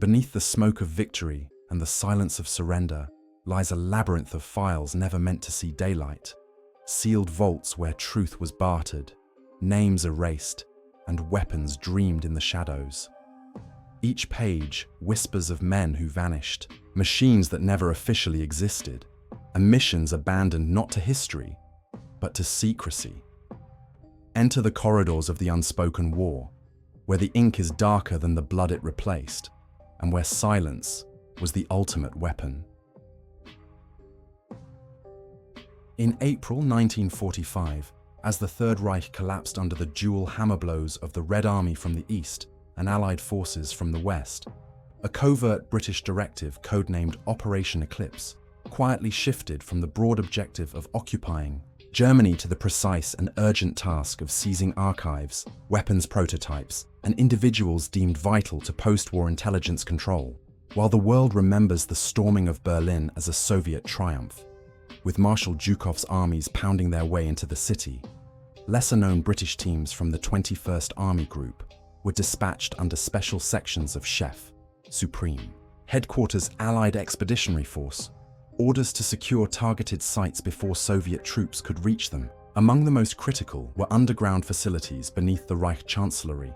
Beneath the smoke of victory and the silence of surrender lies a labyrinth of files never meant to see daylight, sealed vaults where truth was bartered, names erased, and weapons dreamed in the shadows. Each page whispers of men who vanished, machines that never officially existed, and missions abandoned not to history, but to secrecy. Enter the corridors of the unspoken war, where the ink is darker than the blood it replaced, and where silence was the ultimate weapon. In April 1945, as the Third Reich collapsed under the dual hammer blows of the Red Army from the east and Allied forces from the west, a covert British directive codenamed Operation Eclipse quietly shifted from the broad objective of occupying Germany to the precise and urgent task of seizing archives, weapons prototypes, and individuals deemed vital to post-war intelligence control. While the world remembers the storming of Berlin as a Soviet triumph, with Marshal Zhukov's armies pounding their way into the city, lesser-known British teams from the 21st Army Group were dispatched under special sections of Chef, Supreme, Headquarters Allied Expeditionary Force, orders to secure targeted sites before Soviet troops could reach them. Among the most critical were underground facilities beneath the Reich Chancellery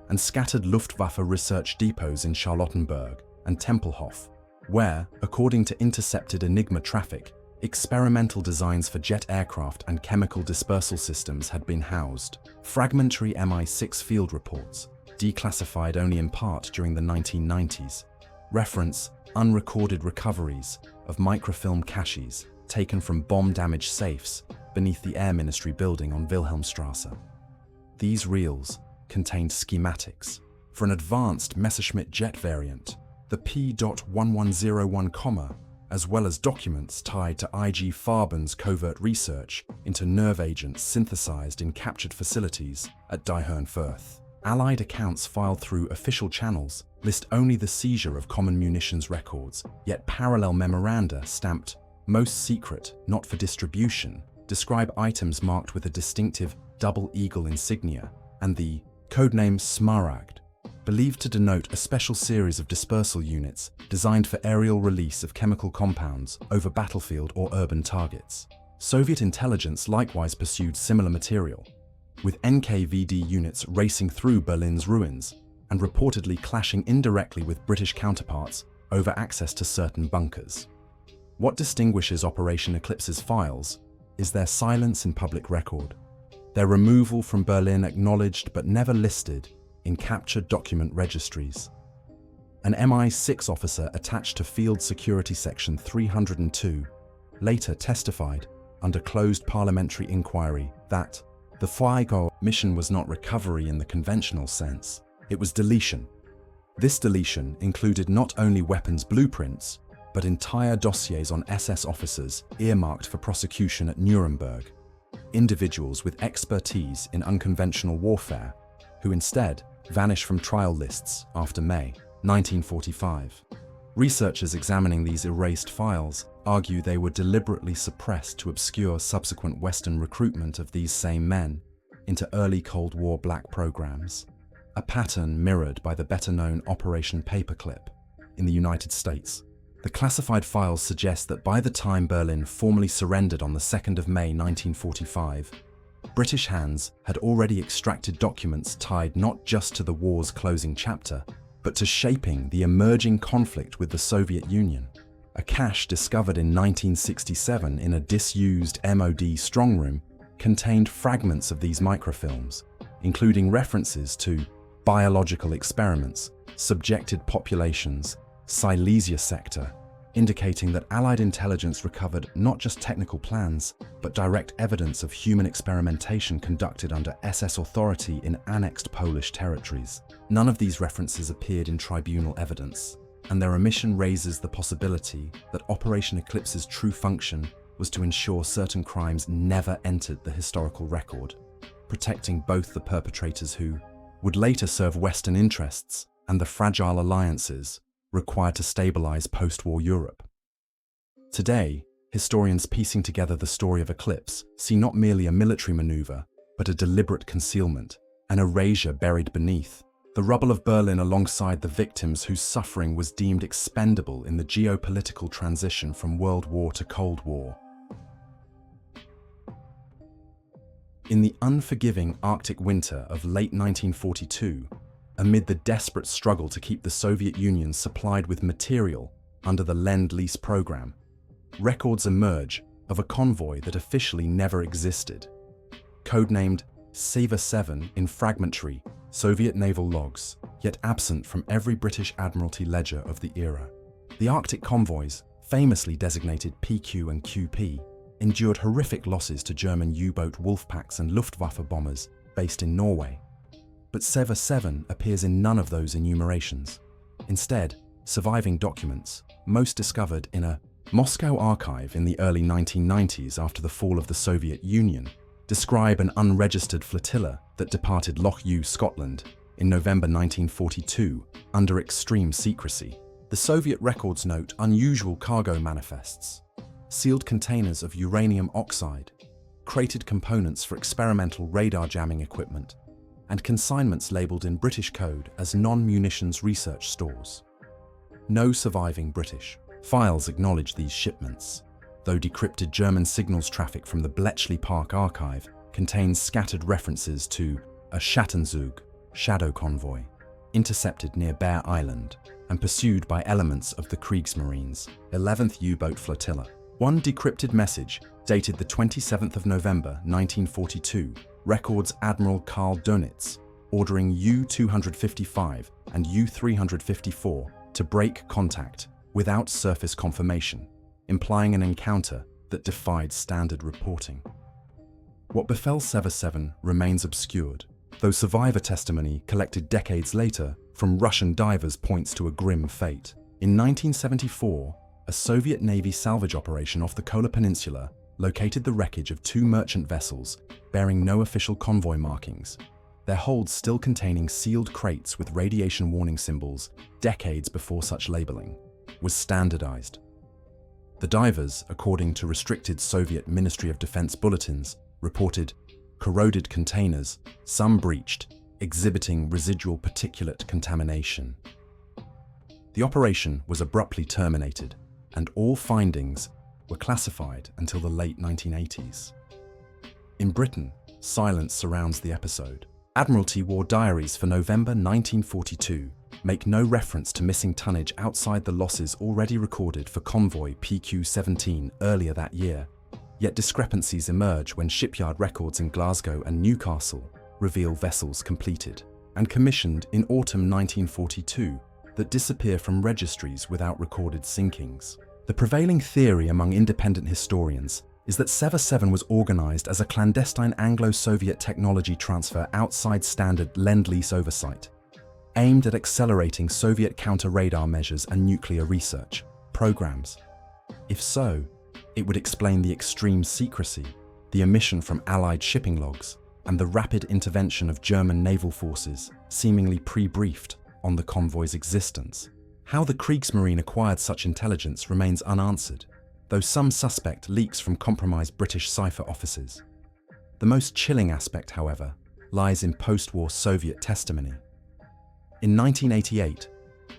and scattered Luftwaffe research depots in Charlottenburg and Tempelhof, where, according to intercepted Enigma traffic, experimental designs for jet aircraft and chemical dispersal systems had been housed. Fragmentary MI6 field reports, declassified only in part during the 1990s, reference unrecorded recoveries of microfilm caches taken from bomb-damaged safes beneath the Air Ministry building on Wilhelmstrasse. These reels contained schematics for an advanced Messerschmitt jet variant, the P.1101, as well as documents tied to IG Farben's covert research into nerve agents synthesized in captured facilities at Die Herrenfurth. Allied accounts filed through official channels list only the seizure of common munitions records, yet parallel memoranda stamped "most secret, not for distribution" describe items marked with a distinctive double eagle insignia and the codename Smaragd, believed to denote a special series of dispersal units designed for aerial release of chemical compounds over battlefield or urban targets. Soviet intelligence likewise pursued similar material, with NKVD units racing through Berlin's ruins and reportedly clashing indirectly with British counterparts over access to certain bunkers. What distinguishes Operation Eclipse's files is their silence in public record, their removal from Berlin acknowledged but never listed in captured document registries. An MI6 officer attached to Field Security Section 302 later testified under closed parliamentary inquiry that the FIGO mission was not recovery in the conventional sense, it was deletion. This deletion included not only weapons blueprints, but entire dossiers on SS officers earmarked for prosecution at Nuremberg, individuals with expertise in unconventional warfare, who instead vanished from trial lists after May 1945. Researchers examining these erased files argue they were deliberately suppressed to obscure subsequent Western recruitment of these same men into early Cold War black programs, a pattern mirrored by the better-known Operation Paperclip in the United States. The classified files suggest that by the time Berlin formally surrendered on the 2nd of May 1945, British hands had already extracted documents tied not just to the war's closing chapter, but to shaping the emerging conflict with the Soviet Union. A cache discovered in 1967 in a disused MOD strongroom contained fragments of these microfilms, including references to biological experiments, subjected populations, Silesia sector, indicating that Allied intelligence recovered not just technical plans, but direct evidence of human experimentation conducted under SS authority in annexed Polish territories. None of these references appeared in tribunal evidence, and their omission raises the possibility that Operation Eclipse's true function was to ensure certain crimes never entered the historical record, protecting both the perpetrators who would later serve Western interests and the fragile alliances required to stabilize post-war Europe. Today, historians piecing together the story of Eclipse see not merely a military maneuver, but a deliberate concealment, an erasure buried beneath the rubble of Berlin alongside the victims whose suffering was deemed expendable in the geopolitical transition from World War to Cold War. In the unforgiving Arctic winter of late 1942, amid the desperate struggle to keep the Soviet Union supplied with material under the Lend-Lease program, records emerge of a convoy that officially never existed. Codenamed Seva-7 in fragmentary Soviet naval logs, yet absent from every British Admiralty ledger of the era. The Arctic convoys, famously designated PQ and QP, endured horrific losses to German U-boat Wolfpacks and Luftwaffe bombers based in Norway. But Seva-7 appears in none of those enumerations. Instead, surviving documents, most discovered in a Moscow archive in the early 1990s after the fall of the Soviet Union, describe an unregistered flotilla that departed Loch Ewe, Scotland, in November 1942 under extreme secrecy. The Soviet records note unusual cargo manifests, sealed containers of uranium oxide, crated components for experimental radar jamming equipment, and consignments labelled in British code as non-munitions research stores. No surviving British files acknowledge these shipments, though decrypted German signals traffic from the Bletchley Park archive contains scattered references to a Schattenzug, shadow convoy, intercepted near Bear Island and pursued by elements of the Kriegsmarine's 11th U-boat flotilla. One decrypted message, dated the 27th of November 1942, records Admiral Karl Dönitz ordering U-255 and U-354 to break contact without surface confirmation, implying an encounter that defied standard reporting. What befell Seva-7 remains obscured, though survivor testimony collected decades later from Russian divers points to a grim fate. In 1974, a Soviet Navy salvage operation off the Kola Peninsula located the wreckage of 2 merchant vessels bearing no official convoy markings, their holds still containing sealed crates with radiation warning symbols decades before such labeling was standardized. The divers, according to restricted Soviet Ministry of Defense bulletins, reported corroded containers, some breached, exhibiting residual particulate contamination. The operation was abruptly terminated, and all findings were classified until the late 1980s. In Britain, silence surrounds the episode. Admiralty War Diaries for November 1942 make no reference to missing tonnage outside the losses already recorded for Convoy PQ-17 earlier that year, yet discrepancies emerge when shipyard records in Glasgow and Newcastle reveal vessels completed and commissioned in autumn 1942 that disappear from registries without recorded sinkings. The prevailing theory among independent historians is that Seva-7 was organized as a clandestine Anglo-Soviet technology transfer outside standard Lend-Lease oversight, aimed at accelerating Soviet counter-radar measures and nuclear research programs. If so, it would explain the extreme secrecy, the omission from Allied shipping logs, and the rapid intervention of German naval forces, seemingly pre-briefed on the convoy's existence. How the Kriegsmarine acquired such intelligence remains unanswered, though some suspect leaks from compromised British cipher offices. The most chilling aspect, however, lies in post-war Soviet testimony. In 1988,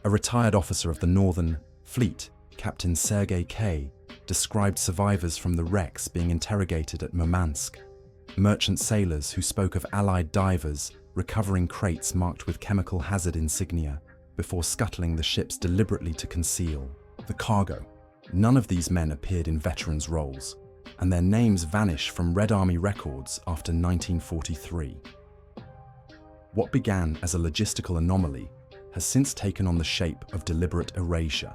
a retired officer of the Northern Fleet, Captain Sergei K., described survivors from the wrecks being interrogated at Murmansk. Merchant sailors who spoke of Allied divers recovering crates marked with chemical hazard insignia before scuttling the ships deliberately to conceal the cargo. None of these men appeared in veterans' roles, and their names vanish from Red Army records after 1943. What began as a logistical anomaly has since taken on the shape of deliberate erasure.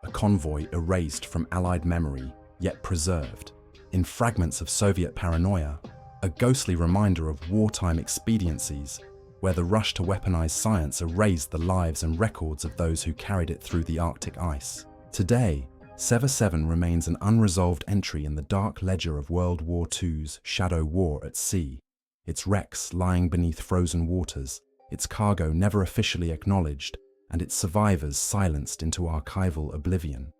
A convoy erased from Allied memory, yet preserved. In fragments of Soviet paranoia, a ghostly reminder of wartime expediencies, where the rush to weaponize science erased the lives and records of those who carried it through the Arctic ice. Today, Seva-7 remains an unresolved entry in the dark ledger of World War II's shadow war at sea, its wrecks lying beneath frozen waters, its cargo never officially acknowledged, and its survivors silenced into archival oblivion.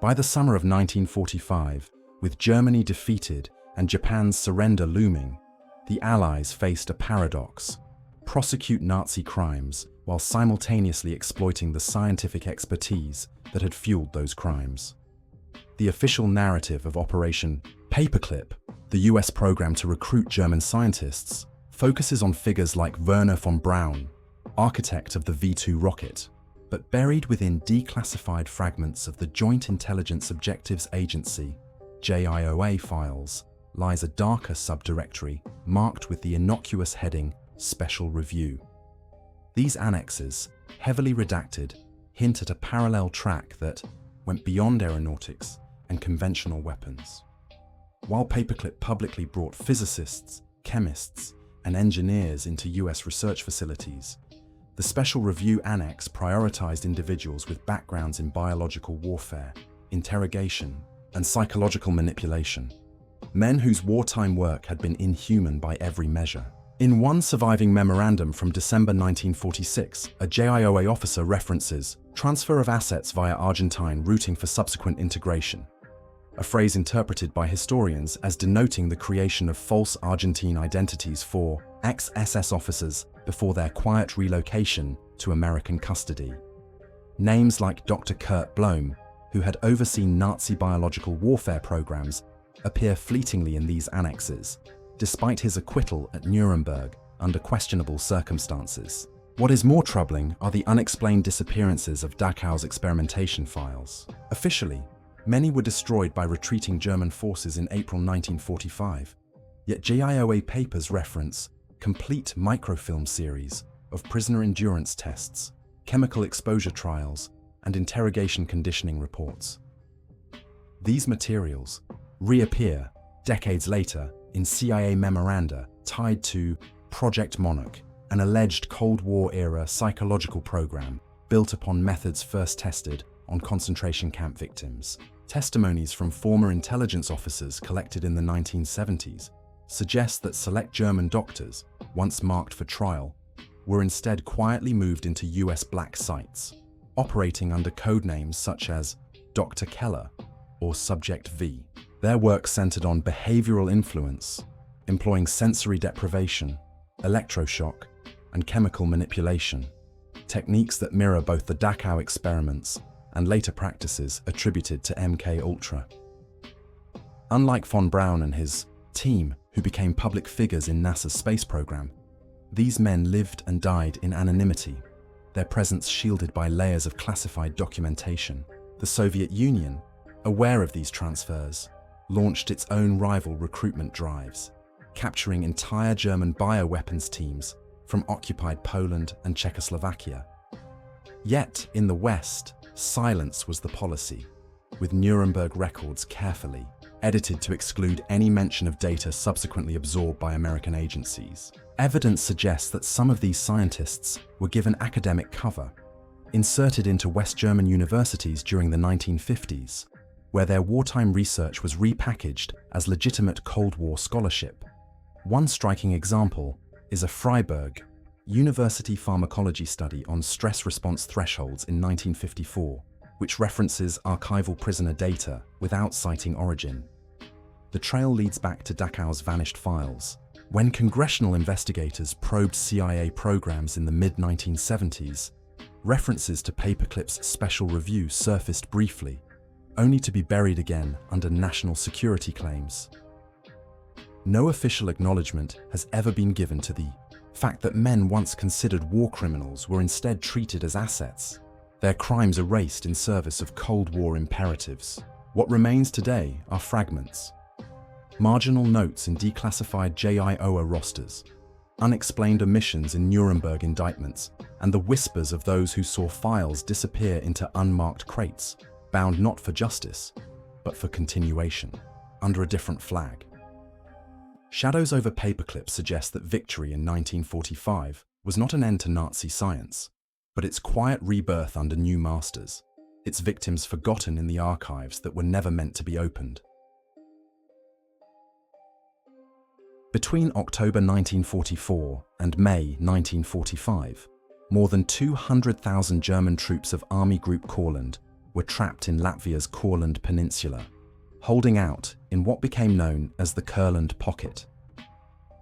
By the summer of 1945, with Germany defeated and Japan's surrender looming, The Allies faced a paradox: prosecute Nazi crimes while simultaneously exploiting the scientific expertise that had fueled those crimes. The official narrative of Operation Paperclip, the US program to recruit German scientists, focuses on figures like Werner von Braun, architect of the V-2 rocket. But buried within declassified fragments of the Joint Intelligence Objectives Agency (JIOA) files lies a darker subdirectory marked with the innocuous heading Special Review. These annexes, heavily redacted, hint at a parallel track that went beyond aeronautics and conventional weapons. While Paperclip publicly brought physicists, chemists, and engineers into US research facilities, the Special Review Annex prioritized individuals with backgrounds in biological warfare, interrogation, and psychological manipulation, men whose wartime work had been inhuman by every measure. In one surviving memorandum from December 1946, a JIOA officer references transfer of assets via Argentine routing for subsequent integration, a phrase interpreted by historians as denoting the creation of false Argentine identities for ex-SS officers before their quiet relocation to American custody. Names like Dr. Kurt Blome, who had overseen Nazi biological warfare programs, appear fleetingly in these annexes, despite his acquittal at Nuremberg under questionable circumstances. What is more troubling are the unexplained disappearances of Dachau's experimentation files. Officially, many were destroyed by retreating German forces in April 1945, yet JIOA papers reference complete microfilm series of prisoner endurance tests, chemical exposure trials, and interrogation conditioning reports. These materials reappear decades later in CIA memoranda tied to Project Monarch, an alleged Cold War-era psychological program built upon methods first tested on concentration camp victims. Testimonies from former intelligence officers collected in the 1970s suggest that select German doctors, once marked for trial, were instead quietly moved into US black sites, operating under codenames such as Dr. Keller or Subject V. Their work centered on behavioral influence, employing sensory deprivation, electroshock, and chemical manipulation, techniques that mirror both the Dachau experiments and later practices attributed to MK-Ultra. Unlike von Braun and his team, who became public figures in NASA's space program, these men lived and died in anonymity, their presence shielded by layers of classified documentation. The Soviet Union, aware of these transfers, launched its own rival recruitment drives, capturing entire German bioweapons teams from occupied Poland and Czechoslovakia. Yet, in the West, silence was the policy, with Nuremberg records carefully edited to exclude any mention of data subsequently absorbed by American agencies. Evidence suggests that some of these scientists were given academic cover, inserted into West German universities during the 1950s, where their wartime research was repackaged as legitimate Cold War scholarship. One striking example is a Freiburg University pharmacology study on stress response thresholds in 1954, which references archival prisoner data without citing origin. The trail leads back to Dachau's vanished files. When congressional investigators probed CIA programs in the mid-1970s, references to Paperclip's Special Review surfaced briefly, only to be buried again under national security claims. No official acknowledgement has ever been given to the fact that men once considered war criminals were instead treated as assets, their crimes erased in service of Cold War imperatives. What remains today are fragments, marginal notes in declassified JIOA rosters, unexplained omissions in Nuremberg indictments, and the whispers of those who saw files disappear into unmarked crates, bound not for justice, but for continuation, under a different flag. Shadows over Paperclip suggest that victory in 1945 was not an end to Nazi science, but its quiet rebirth under new masters, its victims forgotten in the archives that were never meant to be opened. Between October 1944 and May 1945, more than 200,000 German troops of Army Group Kurland were trapped in Latvia's Kurland Peninsula, holding out in what became known as the Kurland Pocket.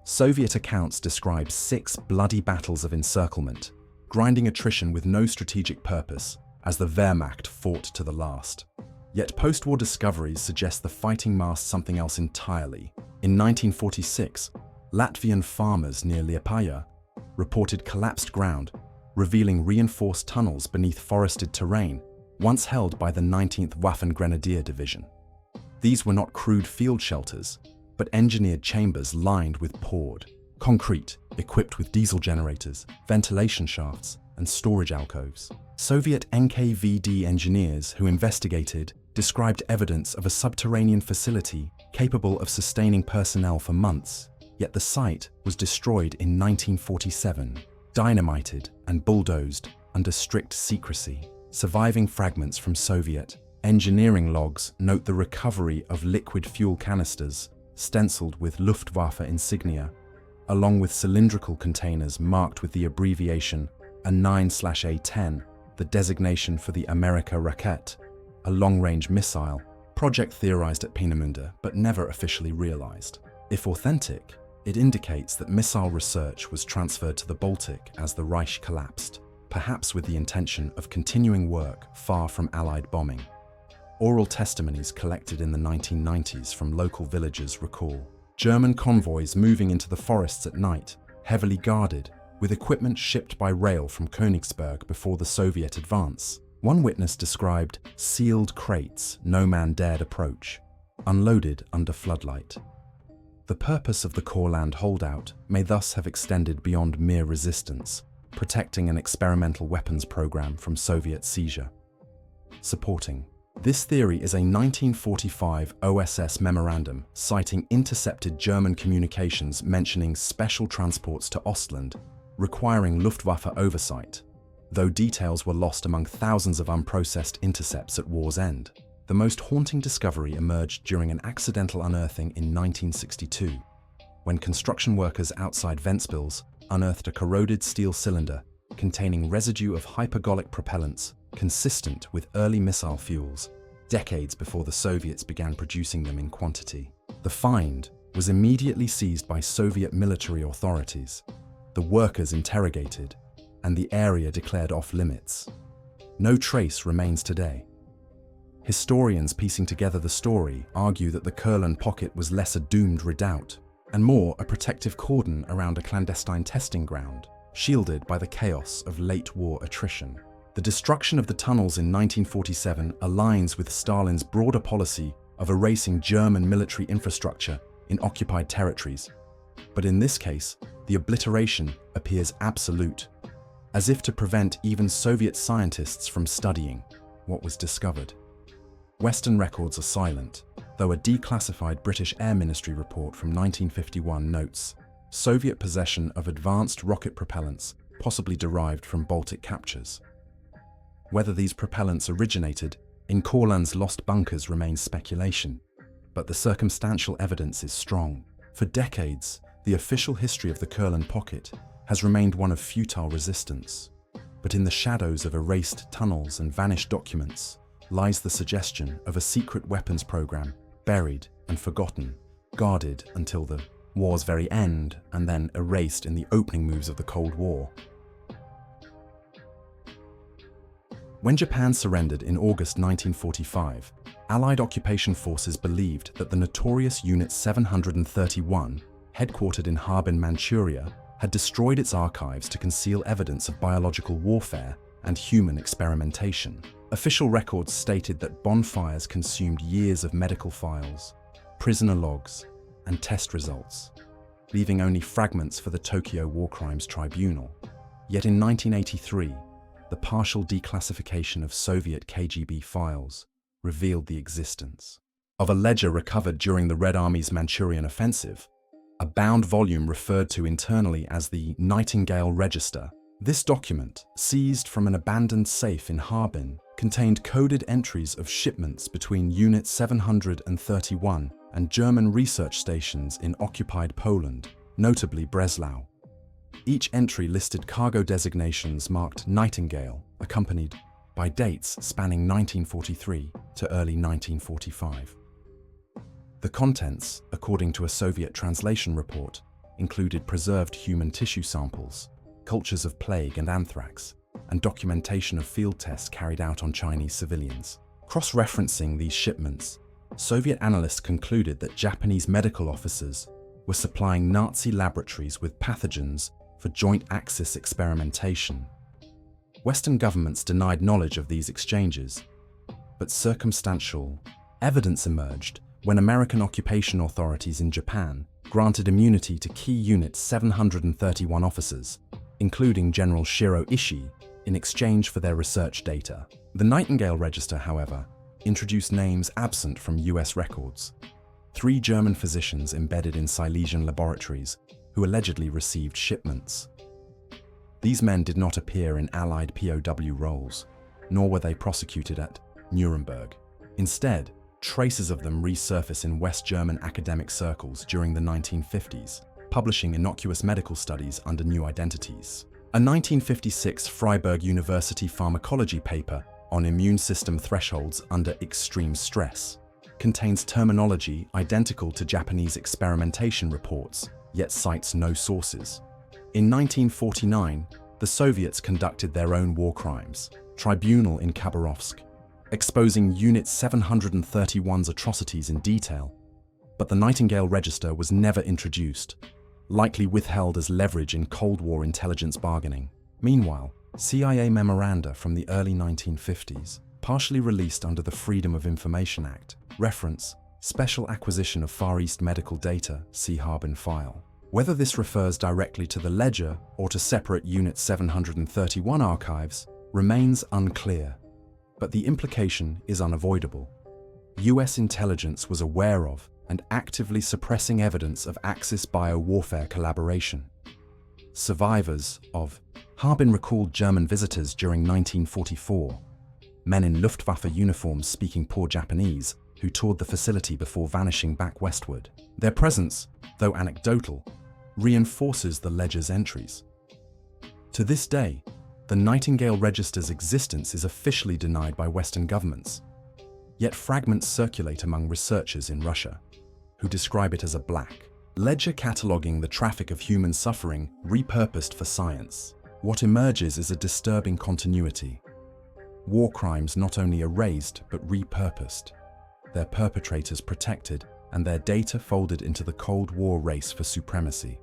Soviet accounts describe 6 bloody battles of encirclement, grinding attrition with no strategic purpose, as the Wehrmacht fought to the last. Yet post-war discoveries suggest the fighting masked something else entirely. In 1946, Latvian farmers near Liepāja reported collapsed ground, revealing reinforced tunnels beneath forested terrain, once held by the 19th Waffen-Grenadier Division. These were not crude field shelters, but engineered chambers lined with poured concrete, equipped with diesel generators, ventilation shafts, and storage alcoves. Soviet NKVD engineers who investigated described evidence of a subterranean facility capable of sustaining personnel for months, yet the site was destroyed in 1947, dynamited and bulldozed under strict secrecy. Surviving fragments from Soviet engineering logs note the recovery of liquid fuel canisters stenciled with Luftwaffe insignia, along with cylindrical containers marked with the abbreviation A9/A10, the designation for the Amerika Raket, a long-range missile, project theorized at Peenemünde but never officially realized. If authentic, it indicates that missile research was transferred to the Baltic as the Reich collapsed, perhaps with the intention of continuing work far from Allied bombing. Oral testimonies collected in the 1990s from local villagers recall German convoys moving into the forests at night, heavily guarded, with equipment shipped by rail from Königsberg before the Soviet advance. One witness described sealed crates no man dared approach, unloaded under floodlight. The purpose of the Kurland holdout may thus have extended beyond mere resistance, protecting an experimental weapons program from Soviet seizure. Supporting this theory is a 1945 OSS memorandum citing intercepted German communications mentioning special transports to Ostland, requiring Luftwaffe oversight, though details were lost among thousands of unprocessed intercepts at war's end. The most haunting discovery emerged during an accidental unearthing in 1962, when construction workers outside Ventspils unearthed a corroded steel cylinder containing residue of hypergolic propellants consistent with early missile fuels, decades before the Soviets began producing them in quantity. The find was immediately seized by Soviet military authorities, the workers interrogated, and the area declared off-limits. No trace remains today. Historians piecing together the story argue that the Kurland pocket was less a doomed redoubt, and more a protective cordon around a clandestine testing ground, shielded by the chaos of late-war attrition. The destruction of the tunnels in 1947 aligns with Stalin's broader policy of erasing German military infrastructure in occupied territories. But in this case, the obliteration appears absolute, as if to prevent even Soviet scientists from studying what was discovered. Western records are silent, though a declassified British Air Ministry report from 1951 notes Soviet possession of advanced rocket propellants possibly derived from Baltic captures. Whether these propellants originated in Kurland's lost bunkers remains speculation, but the circumstantial evidence is strong. For decades, the official history of the Kurland pocket has remained one of futile resistance. But in the shadows of erased tunnels and vanished documents lies the suggestion of a secret weapons program, buried and forgotten, guarded until the war's very end, and then erased in the opening moves of the Cold War. When Japan surrendered in August 1945, Allied occupation forces believed that the notorious Unit 731, headquartered in Harbin, Manchuria, had destroyed its archives to conceal evidence of biological warfare and human experimentation. Official records stated that bonfires consumed years of medical files, prisoner logs, and test results, leaving only fragments for the Tokyo War Crimes Tribunal. Yet in 1983, the partial declassification of Soviet KGB files revealed the existence of a ledger recovered during the Red Army's Manchurian offensive, a bound volume referred to internally as the Nightingale Register. This document, seized from an abandoned safe in Harbin, contained coded entries of shipments between Unit 731 and German research stations in occupied Poland, notably Breslau. Each entry listed cargo designations marked Nightingale, accompanied by dates spanning 1943 to early 1945. The contents, according to a Soviet translation report, included preserved human tissue samples, cultures of plague and anthrax, and documentation of field tests carried out on Chinese civilians. Cross-referencing these shipments, Soviet analysts concluded that Japanese medical officers were supplying Nazi laboratories with pathogens for joint axis experimentation. Western governments denied knowledge of these exchanges, but circumstantial evidence emerged when American occupation authorities in Japan granted immunity to key Unit 731 officers, including General Shiro Ishii, in exchange for their research data. The Nightingale Register, however, introduced names absent from US records. 3 German physicians embedded in Silesian laboratories who allegedly received shipments. These men did not appear in Allied POW rolls, nor were they prosecuted at Nuremberg. Instead, traces of them resurface in West German academic circles during the 1950s, publishing innocuous medical studies under new identities. A 1956 Freiburg University pharmacology paper on immune system thresholds under extreme stress contains terminology identical to Japanese experimentation reports, yet cites no sources. In 1949, the Soviets conducted their own war crimes tribunal in Khabarovsk, exposing Unit 731's atrocities in detail, but the Nightingale Register was never introduced, likely withheld as leverage in Cold War intelligence bargaining. Meanwhile, CIA memoranda from the early 1950s, partially released under the Freedom of Information Act, reference Special Acquisition of Far East Medical Data, see Harbin File. Whether this refers directly to the ledger or to separate Unit 731 archives remains unclear, but the implication is unavoidable. US intelligence was aware of and actively suppressing evidence of Axis biowarfare collaboration. Survivors of Harbin recalled German visitors during 1944, men in Luftwaffe uniforms speaking poor Japanese who toured the facility before vanishing back westward. Their presence, though anecdotal, reinforces the ledger's entries. To this day, the Nightingale Register's existence is officially denied by Western governments, yet fragments circulate among researchers in Russia, who describe it as a black ledger cataloguing the traffic of human suffering repurposed for science. What emerges is a disturbing continuity. War crimes not only erased but repurposed, their perpetrators protected and their data folded into the Cold War race for supremacy.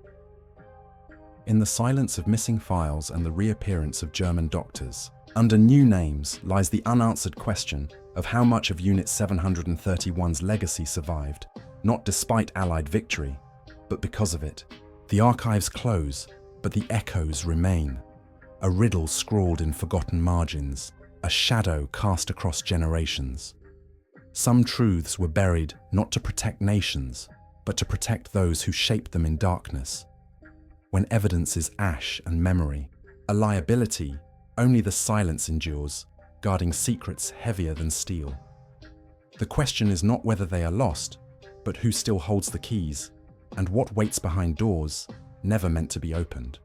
In the silence of missing files and the reappearance of German doctors, under new names lies the unanswered question of how much of Unit 731's legacy survived, not despite Allied victory, but because of it. The archives close, but the echoes remain. A riddle scrawled in forgotten margins, a shadow cast across generations. Some truths were buried not to protect nations, but to protect those who shaped them in darkness. When evidence is ash and memory, a liability, only the silence endures, guarding secrets heavier than steel. The question is not whether they are lost, but who still holds the keys, and what waits behind doors never meant to be opened.